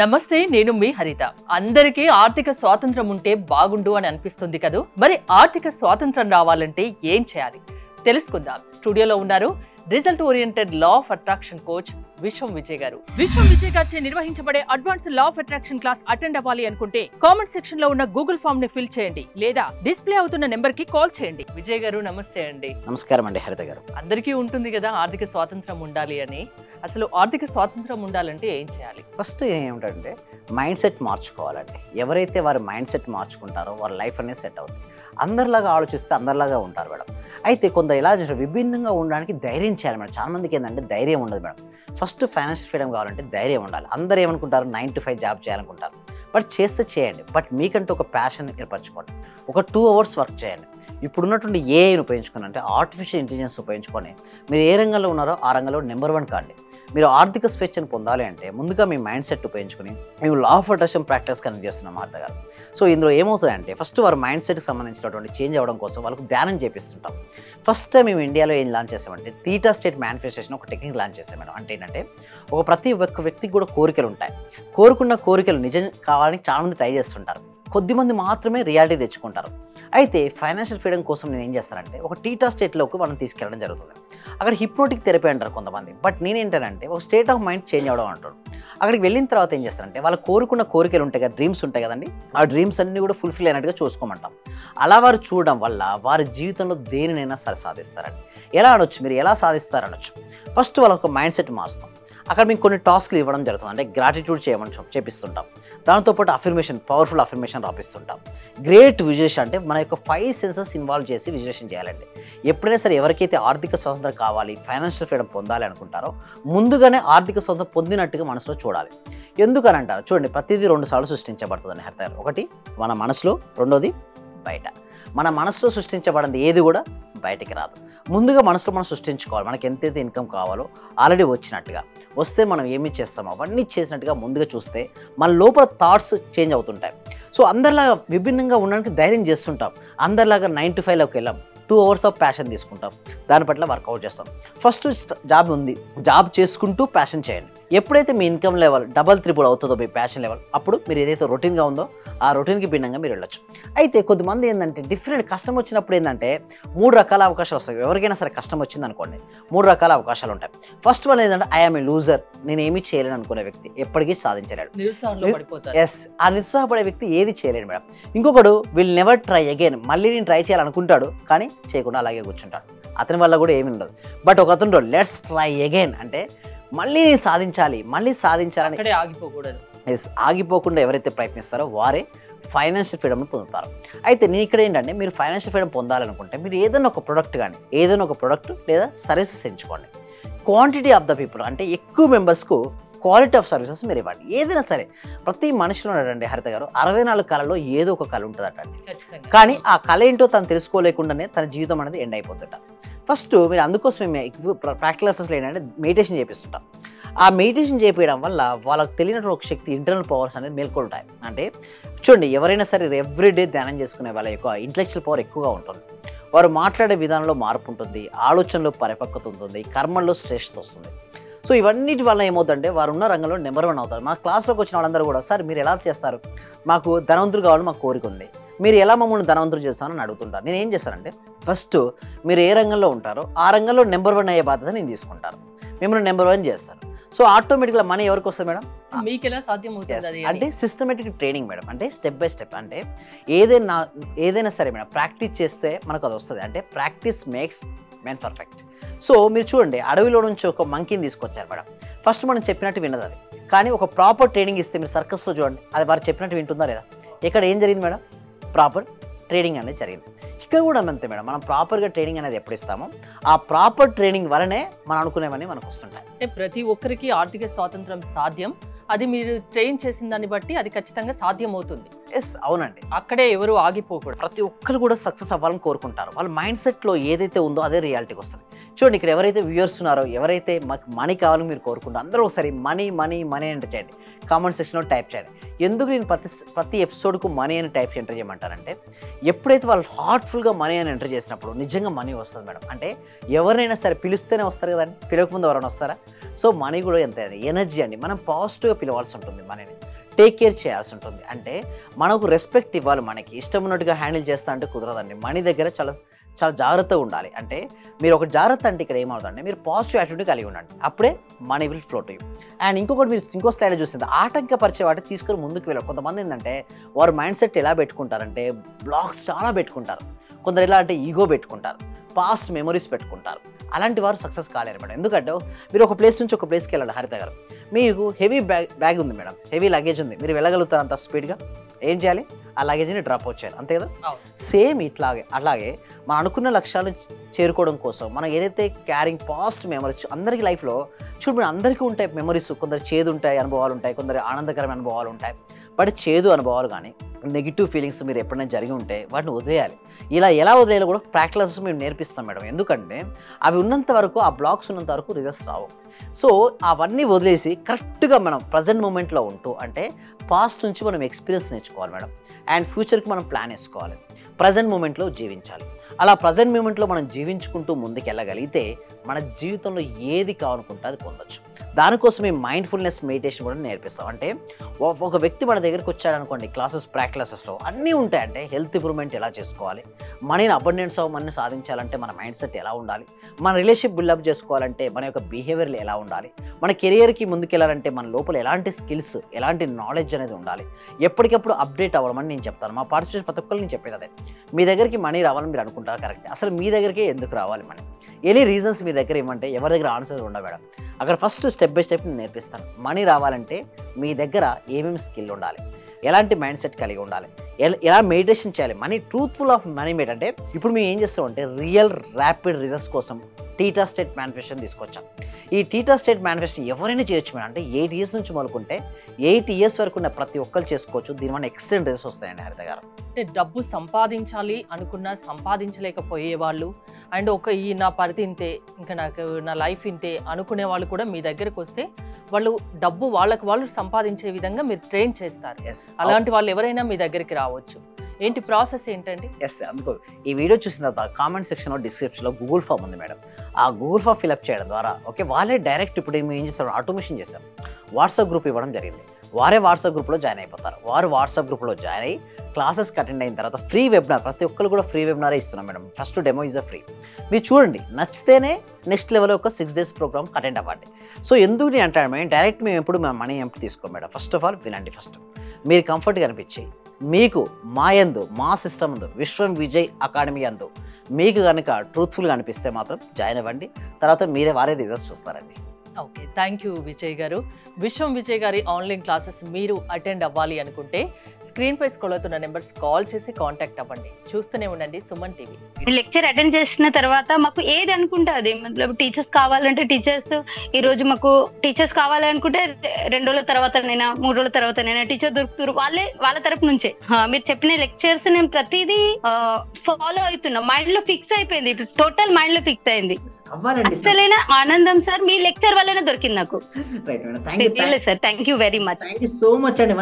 నమస్తే, నేను మీ హరిత. అందరికీ ఆర్థిక స్వాతంత్రం ఉంటే బాగుండు అని అనిపిస్తుంది కదా. మరి ఆర్థిక స్వాతంత్రం రావాలంటే ఏం చేయాలి తెలుసుకుందాం. స్టూడియోలో ఉన్నారు result oriented law of attraction coach విశ్వం విజయ్ గారు. విశ్వం విజయ్ గారిచే నిర్వహించబడే advance law of attraction class attend అవ్వాలి అనుకుంటే కామెంట్ సెక్షన్ లో ఉన్న గూగుల్ ఫామ్ ని ఫిల్ చేయండి లేదా డిస్ప్లే అవుతున్న నెంబర్ కి కాల్ చేయండి. విజయ్ గారు నమస్తే అండి. నమస్కారం అండి హరిత గారు. అందరికీ ఉంటుంది కదా ఆర్థిక స్వాతంత్రం ఉండాలి అని. అసలు ఆర్థిక స్వాతంత్రం ఉండాలంటే ఏం చేయాలి? ఫస్ట్ ఏమిటంటే మైండ్ సెట్ మార్చుకోవాలండి. ఎవరైతే వారి మైండ్ సెట్ మార్చుకుంటారో వారి లైఫ్ అనేది సెట్ అవుతుంది. అందరిలాగా ఆలోచిస్తే అందరిలాగా ఉంటారు మేడం. అయితే కొందరు ఎలా చేస్తారు, విభిన్నంగా ఉండడానికి ధైర్యం చేయాలి మేడం. చాలా మందికి ఏంటంటే ధైర్యం ఉండదు మేడం. ఫస్ట్ ఫైనాన్షియల్ ఫ్రీడమ్ కావాలంటే ధైర్యం ఉండాలి. అందరూ ఏమనుకుంటారు, 9 to 5 జాబ్ చేయాలనుకుంటారు. బట్ చేస్తే చేయండి, బట్ మీకంటూ ఒక ప్యాషన్ ఏర్పరచుకోండి. ఒక 2 hours వర్క్ చేయండి. ఇప్పుడున్నటువంటి ఏఐని ఉపయోగించుకొని, అంటే ఆర్టిఫిషియల్ ఇంటెలిజెన్స్ ఉపయోగించుకొని మీరు ఏ రంగంలో ఉన్నారో ఆ రంగంలో నెంబర్ 1 కాండి. మీరు ఆర్థిక స్వేచ్ఛను పొందాలి అంటే ముందుగా మీ మైండ్ సెట్ ఉపయోగించుకొని మేము law of attraction practice connect చేస్తున్నాం హారిత గారు. సో ఇందులో ఏమవుతుందంటే ఫస్ట్ వారి మైండ్ సెట్కి సంబంధించినటువంటి చేంజ్ అవ్వడం కోసం వాళ్ళకు ధ్యానం చేపిస్తుంటాం. ఫస్ట్ టైం మేము ఇండియాలో ఏం లాంచ్ చేసామంటే థీటా స్టేట్ మేనిఫెస్టేషన్ ఒక టెక్నిక్ లాంచ్ చేసాం మేడం. అంటే ఏంటంటే ప్రతి ఒక్క వ్యక్తికి కూడా కోరికలు ఉంటాయి. కోరుకున్న కోరికలు నిజం కావాలని చాలామంది ట్రై చేస్తుంటారు. కొద్దిమంది మాత్రమే రియాలిటీ తెచ్చుకుంటారు. అయితే ఫైనాన్షియల్ ఫ్రీడమ్ కోసం నేను ఏం చేస్తానంటే ఒక టీటా స్టేట్లోకి మనం తీసుకెళ్ళడం జరుగుతుంది. అక్కడ హిప్నోటిక్ థెరపీ అంటారు కొంతమంది. బట్ నేనేంటంటే ఒక స్టేట్ ఆఫ్ మైండ్ చేంజ్ అవ్వడం అంటారు. అక్కడికి వెళ్ళిన తర్వాత ఏం చేస్తారంటే వాళ్ళు కోరుకున్న కోరికలు ఉంటాయి కదా, డ్రీమ్స్ ఉంటాయి కదండి, ఆ డ్రీమ్స్ అన్నీ కూడా ఫుల్ఫిల్ అయినట్టుగా చూసుకోమంటాం. అలా వారు చూడడం వల్ల వారి జీవితంలో దేనినైనా సరే సాధిస్తారండి. ఎలా అనొచ్చు, మీరు ఎలా సాధిస్తారనొచ్చు. ఫస్ట్ వాళ్ళ ఒక మైండ్ సెట్ మారుస్తాం. అక్కడ మీకు కొన్ని టాస్క్లు ఇవ్వడం జరుగుతుంది. అంటే గ్రాటిట్యూడ్ చేయమని చేపిస్తుంటాం. దాంతోపాటు అఫర్మేషన్, పవర్ఫుల్ అఫర్మేషన్ రాపిస్తుంటాం. గ్రేట్ విజులేషన్, అంటే మన యొక్క 5 senses ఇన్వాల్వ్ చేసి విజులేషన్ చేయాలండి. ఎప్పుడైనా సరే ఎవరికైతే ఆర్థిక స్వాతంత్రం కావాలి, ఫైనాన్షియల్ ఫ్రీడమ్ పొందాలి అనుకుంటారో ముందుగానే ఆర్థిక స్వాతంత్రం పొందినట్టుగా మనసులో చూడాలి. ఎందుకని అంటారు చూడండి, ప్రతిదీ 2 సార్లు సృష్టించబడుతుందని అర్థాలు. ఒకటి మన మనసులో, రెండోది బయట. మన మనసులో సృష్టించబడింది ఏది కూడా బయటికి రాదు. ముందుగా మనసులో మనం సృష్టించుకోవాలి. మనకి ఎంతైతే ఇన్కమ్ కావాలో ఆల్రెడీ వచ్చినట్టుగా వస్తే మనం ఏమి చేస్తామో అవన్నీ చేసినట్టుగా ముందుగా చూస్తే మన లోపల థాట్స్ చేంజ్ అవుతుంటాయి. సో అందరిలాగా విభిన్నంగా ఉండడానికి ధైర్యం చేస్తుంటాం. అందరిలాగా 9 to 5లోకి వెళ్ళాం. 2 hours ఆఫ్ ప్యాషన్ తీసుకుంటాం, దాని పట్ల వర్కౌట్ చేస్తాం. ఫస్ట్ జాబ్ ఉంది, జాబ్ చేసుకుంటూ ప్యాషన్ చేయండి. ఎప్పుడైతే మీ ఇన్కమ్ లెవెల్ డబల్ త్రిపుల్ అవుతుందో మీ ప్యాషన్ లెవెల్, అప్పుడు మీరు ఏదైతే రొటీన్గా ఉందో ఆ రొటీన్కి భిన్నంగా మీరు వెళ్ళొచ్చు. అయితే కొద్దిమంది ఏంటంటే డిఫరెంట్ కష్టం వచ్చినప్పుడు ఏంటంటే 3 రకాల అవకాశాలు వస్తాయి. ఎవరికైనా సరే కష్టం వచ్చింది అనుకోండి, 3 రకాల అవకాశాలు ఉంటాయి. ఫస్ట్ వన్ ఏంటంటే ఐఎమ్ ఏ లూజర్, నేను ఏమీ చేయలేను అనుకునే వ్యక్తి ఎప్పటికీ సాధించలేడు. ఎస్, ఆ నిరుత్సాహపడే వ్యక్తి ఏది చేయలేడు మేడం. ఇంకొకడు విల్ నెవర్ ట్రై అగైన్, మళ్ళీ నేను ట్రై చేయాలనుకుంటాడు కానీ చేయకుండా అలాగే కూర్చుంటాడు. అతని వల్ల కూడా ఏమి ఉండదు. బట్ ఒక అతను లెట్స్ ట్రై అగైన్, అంటే మళ్ళీ నేను సాధించాలి, మళ్ళీ సాధించాలని ఆగిపోకూడదు. ఎస్, ఆగిపోకుండా ఎవరైతే ప్రయత్నిస్తారో వారే ఫైనాన్షియల్ ఫ్రీడమ్ని పొందుతారు. అయితే నేను ఇక్కడ ఏంటంటే మీరు ఫైనాన్షియల్ ఫ్రీడమ్ పొందాలనుకుంటే మీరు ఏదైనా ఒక ప్రొడక్ట్ కానీ ఏదైనా ఒక ప్రొడక్ట్ లేదా సర్వీసెస్ ఎంచుకోండి. క్వాంటిటీ ఆఫ్ ద పీపుల్, అంటే ఎక్కువ మెంబర్స్కు క్వాలిటీ ఆఫ్ సర్వీసెస్ మీరు ఇవ్వండి. ఏదైనా సరే ప్రతి మనిషిలో ఉన్నాడండి హరిత గారు 64 కళలో ఏదో ఒక కళ ఉంటుందటండి. కానీ ఆ కళ ఏంటో తను తెలుసుకోలేకుండానే తన జీవితం అనేది ఎండ్ అయిపోతుంట. ఫస్ట్ మీరు అందుకోసం మేము ప్రాక్టికల్ క్లాసెస్లో ఏంటంటే మెడిటేషన్ చేపిస్తుంటాం. ఆ మెడిటేషన్ చేపించడం వల్ల వాళ్ళకి తెలియనటువంటి ఒక శక్తి, ఇంటర్నల్ పవర్స్ అనేది మేల్కొంటాయి. అంటే చూడండి, ఎవరైనా సరే ఎవ్రీడే ధ్యానం చేసుకునే వాళ్ళ యొక్క ఇంటలెక్చువల్ పవర్ ఎక్కువగా ఉంటుంది. వారు మాట్లాడే విధానంలో మార్పు ఉంటుంది, ఆలోచనలో పరిపక్వత ఉంటుంది, కర్మల్లో శ్రేష్ఠత వస్తుంది. సో ఇవన్నిటి వల్ల ఏమవుతుందంటే వారు ఉన్న రంగంలో నెంబర్ 1 అవుతారు. మా క్లాస్లోకి వచ్చిన వాళ్ళందరూ కూడా, సార్ మీరు ఎలా చేస్తారు, మాకు ధనవంతులు కావాలని మాకు కోరిక ఉంది, మీరు ఎలా మమ్మల్ని ధనవంతులు చేస్తారని అడుగుతుంటారు. నేను ఏం చేస్తానంటే ఫస్ట్ మీరు ఏ రంగంలో ఉంటారో ఆ రంగంలో నెంబర్ 1 అయ్యే బాధ్యత నేను తీసుకుంటాను. మిమ్మల్ని నెంబర్ 1 చేస్తాను. సో ఆటోమేటిక్గా మనీ ఎవరికి వస్తుంది మేడం? మీకు ఎలా సాధ్యం అవుతుంది అంటే సిస్టమేటిక్ ట్రైనింగ్ మేడం. అంటే స్టెప్ బై స్టెప్, అంటే ఏదైనా సరే మేడం ప్రాక్టీస్ చేస్తే మనకు అది వస్తుంది. అంటే practice makes man perfect. So మీరు చూడండి, అడవిలో నుంచి ఒక మంకీని తీసుకొచ్చారు మేడం. ఫస్ట్ మనం చెప్పినట్టు విన్నది అది, కానీ ఒక ప్రాపర్ ట్రైనింగ్ ఇస్తే మీరు సర్కస్లో చూడండి, అది వారు చెప్పినట్టు వింటుందా లేదా? ఇక్కడ ఏం జరిగింది మేడం? ప్రాపర్ ట్రైనింగ్ అనేది జరిగింది. ఇక్కడ కూడా అంతే మేడం. మనం ప్రాపర్గా ట్రైనింగ్ అనేది ఎప్పుడు ఇస్తామో ఆ ప్రాపర్ ట్రైనింగ్ వలనే మనం అనుకునేవన్నీ మనకు వస్తుంటాయి. అంటే ప్రతి ఒక్కరికి ఆర్థిక స్వాతంత్రం సాధ్యం, అది మీరు ట్రైన్ చేసిన దాన్ని బట్టి అది ఖచ్చితంగా సాధ్యం అవుతుంది. ఎస్, అవునండి. అక్కడే ఎవరు ఆగిపోకూడదు. ప్రతి ఒక్కరు కూడా సక్సెస్ అవ్వాలని కోరుకుంటారు. వాళ్ళ మైండ్ సెట్లో ఏదైతే ఉందో అదే రియాలిటీకి వస్తుంది. చూడండి ఇక్కడ ఎవరైతే వ్యూయర్స్ ఉన్నారో, ఎవరైతే మాకు మనీ కావాలని మీరు కోరుకుంటారో అందరూ ఒకసారి మనీ మనీ మనీ అని ఎంటర్ చేయండి. కామెంట్ సెక్షన్లో టైప్ చేయండి. ఎందుకు నేను ప్రతి ఎపిసోడ్కు మనీ అని టైప్ ఎంటర్ చేయమంటారంటే, ఎప్పుడైతే వాళ్ళు హార్ట్ఫుల్గా మనీ అని ఎంటర్ చేసినప్పుడు నిజంగా మనీ వస్తుంది మేడం. అంటే ఎవరినైనా సరే పిలిస్తేనే వస్తారు కదండి, పిలవకముందు ఎవరైనా వస్తారా? సో మనీ కూడా ఎంత ఎనర్జీ అండి. మనం పాజిటివ్గా పిలవాల్సి ఉంటుంది, మనీని టేక్ కేర్ చేయాల్సి ఉంటుంది. అంటే మనకు రెస్పెక్ట్ ఇవ్వాలి. మనకి ఇష్టం ఉన్నట్టుగా హ్యాండిల్ చేస్తా అంటే కుదరదండి. మనీ దగ్గర చాలా చాలా జాగ్రత్తగా ఉండాలి. అంటే మీరు ఒక జాగ్రత్త అంటే ఇక్కడ ఏమవుతుందంటే, మీరు పాజిటివ్ యాటిట్యూడ్ కలిగి ఉండండి, అప్పుడే money will flow to you. And ఇంకొకటి మీరు ఇంకో స్లైడ్ చూస్తుంది, ఆటంకపరిచే వాటి తీసుకొని ముందుకు వెళ్ళారు. కొంతమంది ఏంటంటే వారు మైండ్ సెట్ ఎలా పెట్టుకుంటారంటే, బ్లాక్స్ చాలా పెట్టుకుంటారు. కొందరు ఎలా అంటే ఈగో పెట్టుకుంటారు, పాస్ట్ మెమరీస్ పెట్టుకుంటారు. అలాంటి వారు సక్సెస్ కాలేరు మేడం. ఎందుకంటే మీరు ఒక ప్లేస్ నుంచి ఒక ప్లేస్కి వెళ్ళండి. హరిత గారు, మీకు హెవీ బ్యాగ్ ఉంది మేడం, హెవీ లగేజ్ ఉంది, మీరు వెళ్ళగలుగుతారు అంత స్పీడ్గా? ఏం చేయాలి? ఆ లగేజ్ని డ్రాప్ అవుట్ చేయాలి, అంతే కదా? సేమ్ అలాగే మనం అనుకున్న లక్ష్యాలను చేరుకోవడం కోసం మనం ఏదైతే క్యారింగ్ పాస్ట్ మెమరీస్ అందరికీ లైఫ్లో చూడండి, అందరికీ ఉంటాయి మెమరీస్. కొందరు చేదు ఉంటాయి అనుభవాలు ఉంటాయి, కొందరు ఆనందకరమైన అనుభవాలు ఉంటాయి. బట్ చేదు అనుభవాలు కానీ నెగిటివ్ ఫీలింగ్స్ మీరు ఎప్పుడైనా జరిగి ఉంటే వాటిని వదిలేయాలి. ఇలా ఎలా వదిలేయాలో కూడా ప్రాక్టీసెస్ మేము నేర్పిస్తాం మేడం. ఎందుకంటే అవి ఉన్నంత వరకు, ఆ బ్లాక్స్ ఉన్నంత వరకు రిజల్ట్స్ రావు. సో అవన్నీ వదిలేసి కరెక్ట్గా మనం ప్రజెంట్ మూమెంట్లో ఉంటూ, అంటే పాస్ట్ నుంచి మనం ఎక్స్పీరియన్స్ నేర్చుకోవాలి మేడం. అండ్ ఫ్యూచర్కి మనం ప్లాన్ వేసుకోవాలి, ప్రజెంట్ మూమెంట్లో జీవించాలి. అలా ప్రజెంట్ మూమెంట్లో మనం జీవించుకుంటూ ముందుకెళ్ళగలిగితే మన జీవితంలో ఏది కావాలనుకుంటే అది పొందొచ్చు. దానికోసం మేము మైండ్ఫుల్నెస్ మెడిటేషన్ కూడా నేర్పిస్తాం. అంటే ఒక వ్యక్తి మన దగ్గరికి వచ్చాడనుకోండి, క్లాసెస్లో అన్నీ ఉంటాయి. అంటే హెల్త్ ఇంప్రూవ్మెంట్ ఎలా చేసుకోవాలి, మనీని అబండెన్స్ ఆఫ్ మనీని సాధించాలంటే మన మైండ్ సెట్ ఎలా ఉండాలి, మన రిలేషన్షిప్ బిల్డప్ చేసుకోవాలంటే మన యొక్క బిహేవియర్లు ఎలా ఉండాలి, మన కెరియర్కి ముందుకెళ్ళాలంటే మన లోపల ఎలాంటి స్కిల్స్, ఎలాంటి నాలెడ్జ్ అనేది ఉండాలి, ఎప్పటికప్పుడు అప్డేట్ అవ్వడం అని నేను చెప్తాను. మా పార్టిసిపేషన్ ప్రతి ఒక్కరు నేను చెప్పేది అదే. మీ దగ్గరికి మనీ రావాలని మీరు అనుకుంటారు, కరెక్ట్. అసలు మీ దగ్గరికి ఎందుకు రావాలి మనీ? ఎనీ రీజన్స్ మీ దగ్గర ఏమంటే ఎవరి దగ్గర ఆన్సర్ ఉండవు మేడం. అక్కడ ఫస్ట్ స్టెప్ బై స్టెప్ నేను నేర్పిస్తాను. మనీ రావాలంటే మీ దగ్గర ఏమేమి స్కిల్ ఉండాలి, ఎలాంటి మైండ్ సెట్ కలిగి ఉండాలి, ఎలా మెడిటేషన్ చేయాలి. Money truthful of money made అంటే ఇప్పుడు మేము ఏం చేస్తామంటే రియల్ ర్యాపిడ్ రిజల్ట్స్ కోసం టీటా స్టేట్ మేనిఫెస్టేషన్ తీసుకొచ్చాం. ఈ టీటా స్టేట్ మేనిఫెస్టేషన్ ఎవరైనా చేయొచ్చు మేడం. అంటే 8 years నుంచి మొదలుకుంటే 8 years వరకు ఉన్న ప్రతి ఒక్కరు చేసుకోవచ్చు. దీనివల్ల ఎక్సలెంట్ రిజల్ట్స్ వస్తాయండి హరిత గారు. అంటే డబ్బు సంపాదించాలి అనుకున్నా సంపాదించలేకపోయే వాళ్ళు, అండ్ ఈ నా పరిధి ఇంతే, ఇంకా నాకు నా లైఫ్ ఇంతే అనుకునే వాళ్ళు కూడా మీ దగ్గరకు వస్తే వాళ్ళు డబ్బు వాళ్ళకి వాళ్ళు సంపాదించే విధంగా మీరు ట్రైన్ చేస్తారు. అలాంటి వాళ్ళు ఎవరైనా మీ దగ్గరికి రావచ్చు. ఏంటి ప్రాసెస్ ఏంటండి? అందుకో ఈ వీడియో చూసిన తర్వాత కామెంట్ సెక్షన్లో డిస్క్రిప్షన్లో గూగుల్ ఫామ్ ఉంది మేడం. ఆ గూగుల్ ఫామ్ ఫిల్అప్ చేయడం ద్వారా వాళ్ళే డైరెక్ట్ ఇప్పుడు మేము ఏం చేస్తాం, ఆటోమేషన్ చేస్తాం, వాట్సాప్ గ్రూప్ ఇవ్వడం జరిగింది. వారే వాట్సాప్ గ్రూప్లో జాయిన్ అయిపోతారు. వారు వాట్సాప్ గ్రూప్లో జాయిన్ అయ్యి క్లాసెస్కి అటెండ్ అయిన తర్వాత ఫ్రీ వెబినార్, ప్రతి ఒక్కరు కూడా ఫ్రీ వెబినారే ఇస్తున్నాం madam. First demo is free. మీరు చూడండి, నచ్చితేనే నెక్స్ట్ లెవెల్ ఒక 6 days ప్రోగ్రామ్ అటెండ్ అవ్వండి. సో ఎందుకు నేను అంటాను మేడం, డైరెక్ట్ మేము ఎప్పుడు మేము మనీ తీసుకోం మేడం. ఫస్ట్ ఆఫ్ ఆల్ వినండి. ఫస్ట్ మీరు కంఫర్ట్గా అనిపించి, మీకు మా యందు, మా సిస్టమ్ అందు, విశ్వం విజయ్ అకాడమీ అందు మీకు కనుక ట్రూత్ఫుల్గా అనిపిస్తే మాత్రం జాయిన్ అవ్వండి. తర్వాత వారే రిజల్ట్స్ చూస్తారండి. ఓకే, థ్యాంక్ యూ విజయ్ గారు. విశ్వం విజయ్ గారి ఆన్లైన్ క్లాసెస్ మీరు అటెండ్ అవ్వాలి అనుకుంటే స్క్రీన్ పై స్క్రోల్ అవుతున్న నెంబర్స్ కాల్ చేసి కాంటాక్ట్ అవ్వండి. చూస్తూనే ఉండండి సుమన్ టీవీ. లెక్చర్ అటెండ్ చేసిన తర్వాత మాకు ఏది అనుకుంటే అది, టీచర్స్ కావాలంటే టీచర్స్, ఈ రోజు మాకు టీచర్స్ కావాలనుకుంటే 2 రోజుల తర్వాతనైనా 3 రోజుల తర్వాతనైనా టీచర్ దొరుకుతారు. వాళ్ళ తరపు నుంచే మీరు చెప్పిన లెక్చర్స్ నేను ప్రతిదీ ఫాలో అవుతున్నా. మైండ్ లో ఫిక్స్ అయిపోయింది, టోటల్ మైండ్ లో ఫిక్స్ అయింది. అసలైన ఆనందం సార్ మీ లెక్చర్ వల్లనే దొరికింది నాకు. Sir thank you very much. Thank you so much అండి.